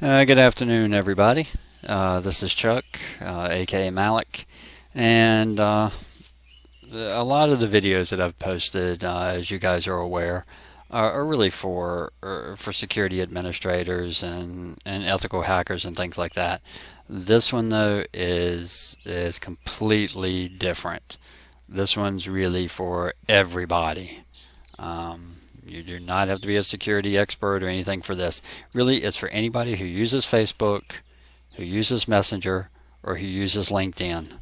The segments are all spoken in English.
Good afternoon, everybody. This is Chuck, aka Malik, and a lot of the videos that I've posted, as you guys are aware, are really for security administrators and ethical hackers and things like that. This one, though, is completely different. This one's really for everybody. You do not have to be a security expert or anything for this. Really, it's for anybody who uses Facebook, who uses Messenger, or who uses LinkedIn.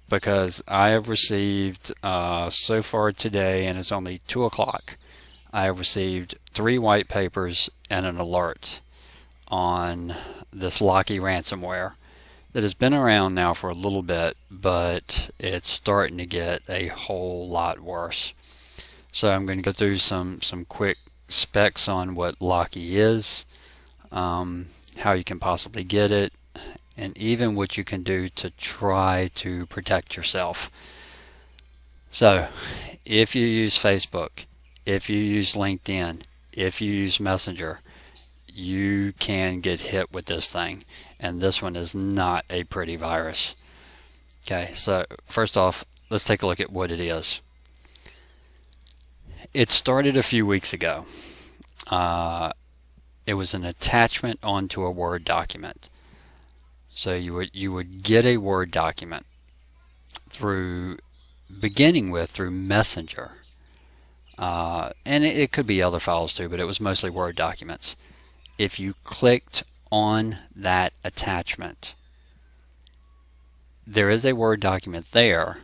Because I have received, so far today, and it's only 2 o'clock, I have received 3 white papers and an alert on this Locky ransomware that has been around now for a little bit, but it's starting to get a whole lot worse. So I'm going to go through some quick specs on what Locky is, how you can possibly get it, and even what you can do to try to protect yourself. So if you use Facebook, if you use LinkedIn, if you use Messenger, you can get hit with this thing. And this one is not a pretty virus. Okay, so first off, let's take a look at what it is. It started a few weeks ago. It was an attachment onto a Word document. So you would get a Word document through Messenger, and it could be other files too, but it was mostly Word documents. If you clicked on that attachment, there is a Word document there,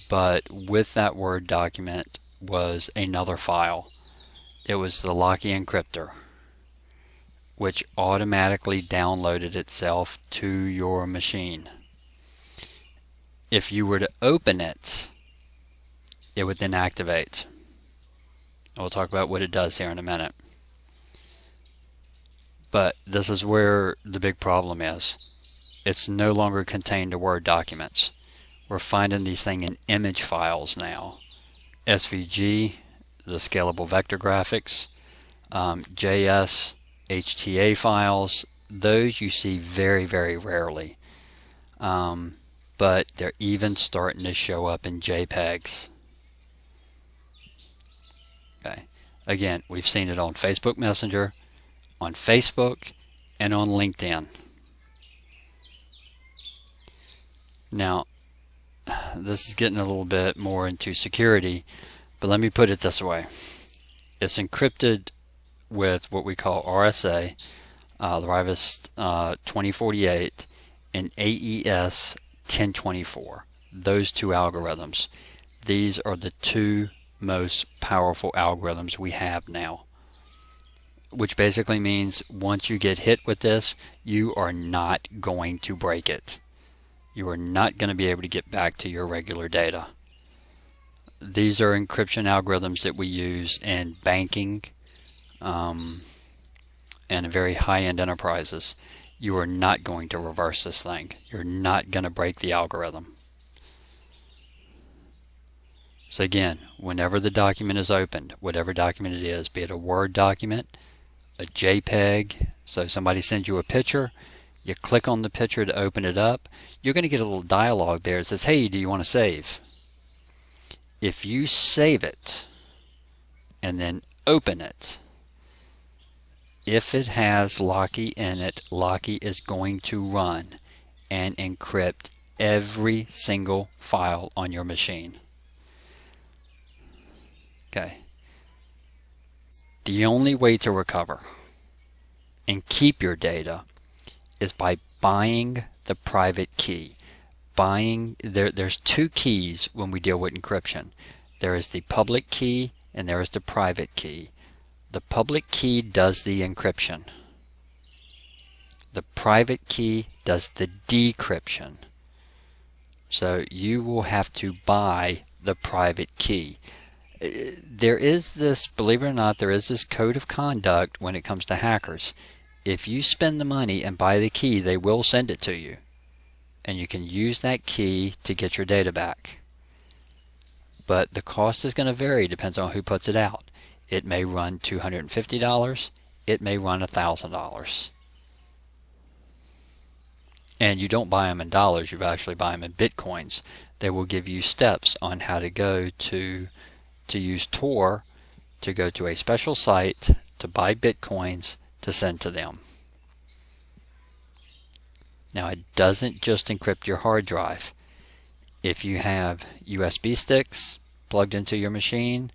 but with that Word document was another file. It was the Locky encryptor, which automatically downloaded itself to your machine. If you were to open it, it would then activate. We'll talk about what it does here in a minute. But this is where the big problem is. It's no longer contained to Word documents. We're finding these things in image files now. SVG, the scalable vector graphics, JS, HTA files, those you see very, very rarely. But they're even starting to show up in JPEGs. Okay. Again, we've seen it on Facebook Messenger, on Facebook, and on LinkedIn. Now, this is getting a little bit more into security, but let me put it this way. It's encrypted with what we call RSA, the RIVAS 2048, and AES 1024. Those two algorithms. These are the two most powerful algorithms we have now. Which basically means once you get hit with this, you are not going to break it. You are not going to be able to get back to your regular data. These are encryption algorithms that we use in banking and very high-end enterprises. You are not going to reverse this thing. You're not going to break the algorithm. So again, whenever the document is opened, whatever document it is, be it a Word document, a JPEG, so somebody sends you a picture, you click on the picture to open it up, you're going to get a little dialogue there that says, hey, do you want to save? If you save it and then open it, if it has Locky in it, Locky is going to run and encrypt every single file on your machine. Okay. The only way to recover and keep your data is by buying the private key. There's two keys when we deal with encryption. There is the public key and there is the private key. The public key does the encryption. The private key does the decryption. So you will have to buy the private key. There is this, believe it or not, there is this code of conduct when it comes to hackers. If you spend the money and buy the key, they will send it to you. And you can use that key to get your data back. But the cost is going to vary, depends on who puts it out. It may run $250, it may run $1,000. And you don't buy them in dollars, you actually buy them in Bitcoins. They will give you steps on how to go to use Tor to go to a special site to buy Bitcoins to send to them. Now, it doesn't just encrypt your hard drive. If you have USB sticks plugged into your machine,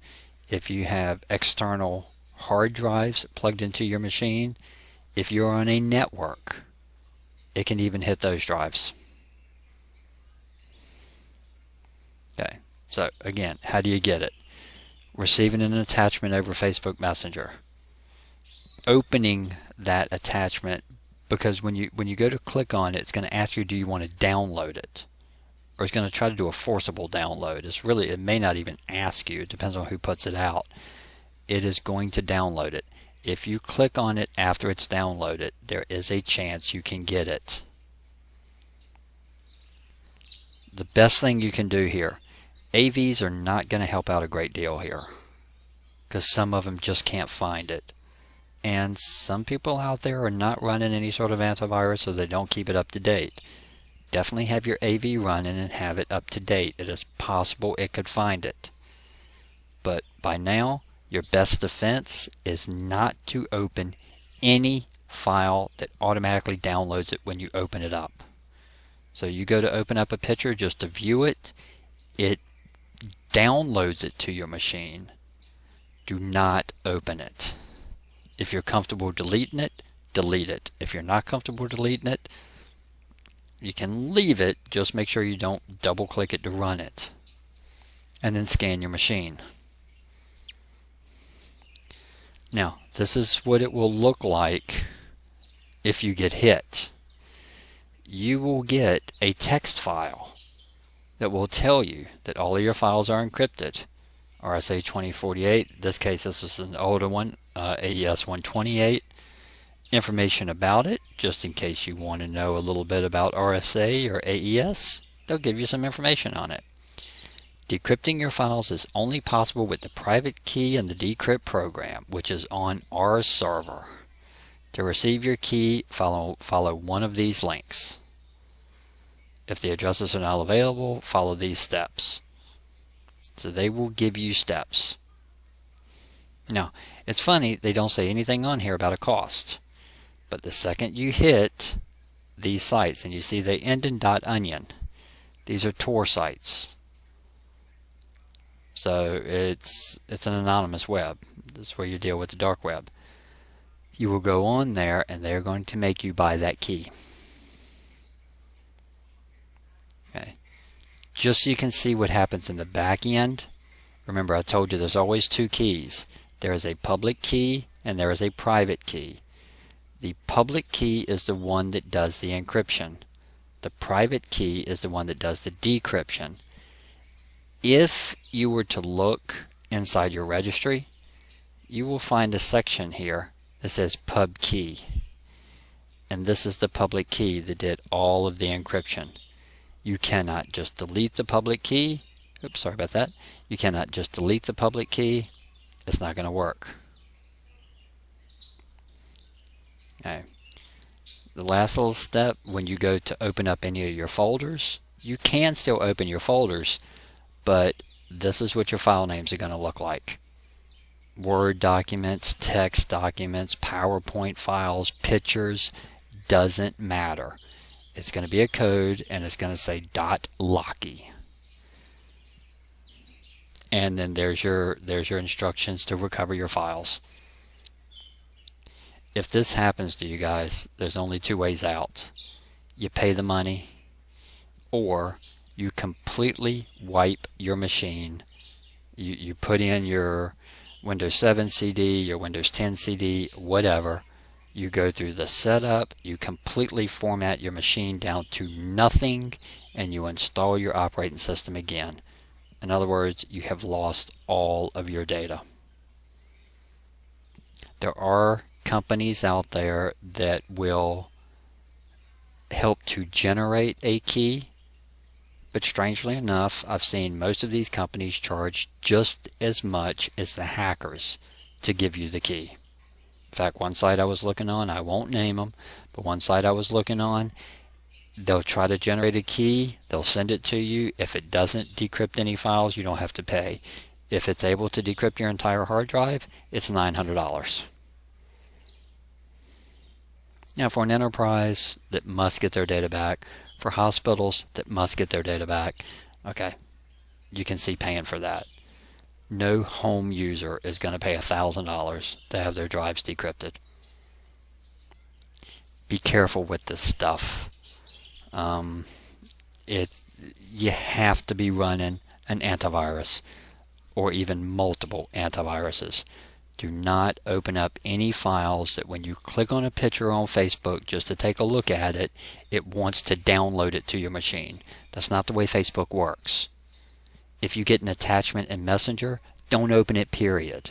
if you have external hard drives plugged into your machine, if you're on a network, it can even hit those drives. Okay, so again, how do you get it? Receiving an attachment over Facebook Messenger. Opening that attachment, because when you go to click on it, it's going to ask you, do you want to download it? Or it's going to try to do a forcible download. It may not even ask you. It depends on who puts it out. It is going to download it. If you click on it after it's downloaded, there is a chance you can get it. The best thing you can do here, AVs are not going to help out a great deal here, because some of them just can't find it. And some people out there are not running any sort of antivirus, so they don't keep it up to date. Definitely have your AV running and have it up to date. It is possible it could find it. But by now, your best defense is not to open any file that automatically downloads it when you open it up. So you go to open up a picture just to view it, it downloads it to your machine. Do not open it. If you're comfortable deleting it, delete it. If you're not comfortable deleting it, you can leave it, just make sure you don't double click it to run it. And then scan your machine. Now, this is what it will look like if you get hit. You will get a text file that will tell you that all of your files are encrypted. RSA 2048, in this case this is an older one, AES 128. Information about it, just in case you want to know a little bit about RSA or AES, they'll give you some information on it. Decrypting your files is only possible with the private key in the decrypt program, which is on our server. To receive your key, follow one of these links. If the addresses are not available, follow these steps. So they will give you steps. Now, it's funny, they don't say anything on here about a cost. But the second you hit these sites, and you see they end in .onion, these are Tor sites. So it's an anonymous web. This is where you deal with the dark web. You will go on there, and they're going to make you buy that key. Okay. Just so you can see what happens in the back end. Remember, I told you there's always two keys. There is a public key and there is a private key. The public key is the one that does the encryption. The private key is the one that does the decryption. If you were to look inside your registry, you will find a section here that says pub key. And this is the public key that did all of the encryption. You cannot just delete the public key. Oops, sorry about that. You cannot just delete the public key. It's not going to work. Okay. The last little step, when you go to open up any of your folders, you can still open your folders, but this is what your file names are going to look like. Word documents, text documents, PowerPoint files, pictures, doesn't matter. It's going to be a code, and it's going to say .locky. And then there's your instructions to recover your files. If this happens to you guys, there's only two ways out. You pay the money, or you completely wipe your machine. You put in your Windows 7 CD, your Windows 10 CD, whatever. You go through the setup, you completely format your machine down to nothing, and you install your operating system again. In other words, you have lost all of your data. There are companies out there that will help to generate a key, but strangely enough, I've seen most of these companies charge just as much as the hackers to give you the key. In fact, one site I was looking on, I won't name them, but one site I was looking on, They'll try to generate a key. They'll send it to you. If it doesn't decrypt any files, you don't have to pay. If it's able to decrypt your entire hard drive, it's $900. Now, for an enterprise that must get their data back, for hospitals that must get their data back, okay, you can see paying for that. No home user is going to pay $1,000 to have their drives decrypted. Be careful with this stuff. You have to be running an antivirus or even multiple antiviruses. Do not open up any files that when you click on a picture on Facebook just to take a look at it, it wants to download it to your machine. That's not the way Facebook works. If you get an attachment in Messenger, don't open it, period.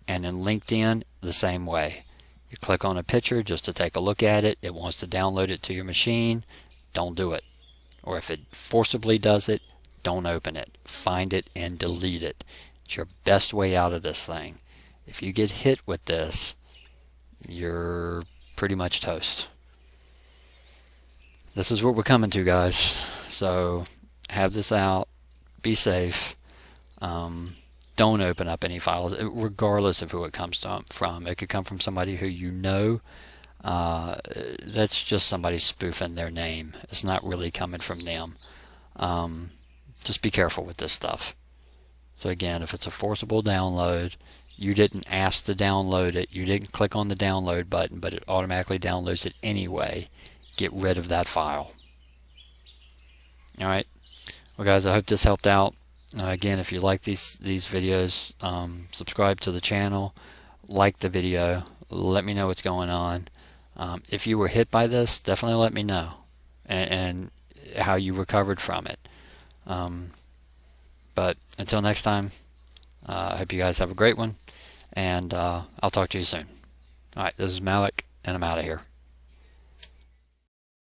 And in LinkedIn, the same way. You click on a picture just to take a look at it, it wants to download it to your machine, don't do it. Or if it forcibly does it, don't open it. Find it and delete it. It's your best way out of this thing. If you get hit with this, you're pretty much toast. This is what we're coming to, guys. So have this out. Be safe. Don't open up any files, regardless of who it comes from. It could come from somebody who you know. That's just somebody spoofing their name. It's not really coming from them. Just be careful with this stuff. So again, if it's a forcible download, you didn't ask to download it, you didn't click on the download button, but it automatically downloads it anyway, get rid of that file. Alright, well guys, I hope this helped out. Again, if you like these videos, subscribe to the channel, like the video, let me know what's going on. If you were hit by this, definitely let me know, and how you recovered from it. But until next time, I hope you guys have a great one, and I'll talk to you soon. Alright, this is Malik, and I'm out of here.